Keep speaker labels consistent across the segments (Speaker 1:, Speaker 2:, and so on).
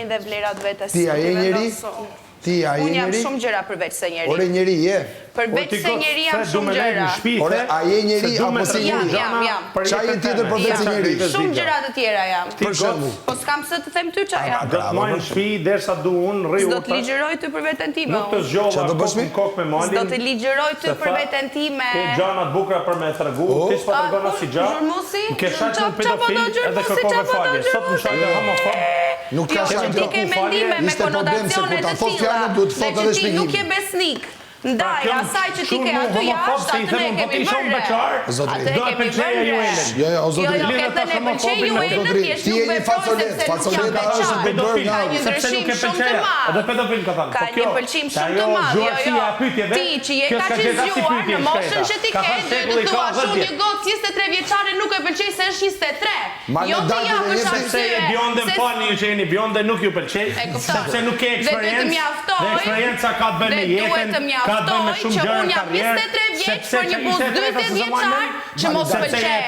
Speaker 1: keni dhe vlerat vetes.
Speaker 2: Ti a je njeri? Ti a je njeri?
Speaker 1: Unë jam shumë gjëra përveç se njeri.
Speaker 2: Ore njeri je?
Speaker 1: Përveç se njeri jam shumë gjëra.
Speaker 2: Ore a je njeri apo si njeri?
Speaker 1: Jam.
Speaker 2: Qa je tjetër përveç se njeri?
Speaker 1: Shumë gjëra të tjera jam.
Speaker 2: Për shembull.
Speaker 1: Po s'kam se të them ty qa jam.
Speaker 3: Do të marrë në shtëpi derisa du unë, rri
Speaker 1: S'do të ligjëroj ty për veten time.
Speaker 3: Nuk të zgjova kokë me malin.
Speaker 1: S'do të ligjëroj ty për veten time.
Speaker 3: Ke gjana të bukura për me tregu, ti s'po tregona si gjë.
Speaker 1: Zhurmusi?
Speaker 3: Ke shaq në pedofil edhe kërkove falje. Sot më shaq homofob.
Speaker 2: Nuk ka shaq
Speaker 1: ti ke mendime me konotacione të tilla. Dhe që ti nuk je besnik. Ndaj, asaj që ti ke aty jashtë, atë ne kemi bërë. Atë e kemi bërë.
Speaker 2: Jo, zotëri.
Speaker 1: Këtë ne pëlqej ju e në thjesht nuk veproj sepse nuk jam beqar. Ka një ndryshim shumë të madh.
Speaker 3: Edhe pedofil ka thënë.
Speaker 1: Ka një pëlqim shumë të madh. Ti që je kaq i zgjuar në moshën që ti ke, të thua shumë një gocë 23 vjeçare nuk e pëlqej se është 23. Jo të japësh arsye.
Speaker 3: Bjonde më falni ju që jeni bjonde nuk ju pëlqej, sepse nuk ke eksperiencë. Dhe eksperjenca ka të bëjë me jetën.
Speaker 1: Aftoj që unë jam 23 vjeç për një burr 40 vjeçar që mos pëlqej.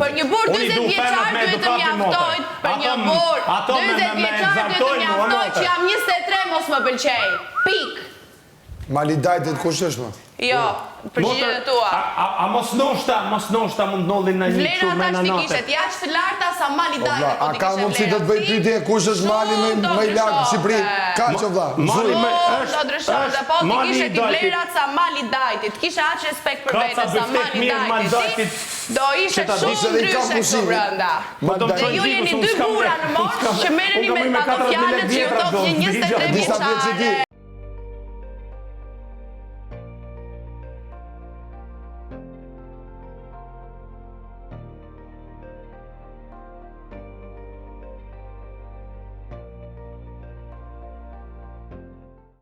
Speaker 1: Për një burr 40 vjeçar duhet të mjaftoj, për një burr 40 vjeçar duhet të mjaftoj që jam 23 mos më pëlqej. Pik.
Speaker 2: Malidajtet kush është më?
Speaker 1: Jo, përgjigjet e tua.
Speaker 3: A mos noshta mund ndodhin në një çu me
Speaker 1: natë. Vlera tash jashtë të larta sa Malidajtet.
Speaker 2: A ka mundësi të të bëj pyetje kush është mali më i lartë në Shqipëri? Kaq o vlla.
Speaker 3: Mali më
Speaker 1: është ndryshon, po ti kishe ti vlerat sa Malidajtit, kishe aq respekt për veten sa Malidajtit. Do ishe shumë ndryshe këtu brenda. Dhe ju jeni dy burra në moshë që merreni me ato fjalët që ju thotë një 23 vjeçare.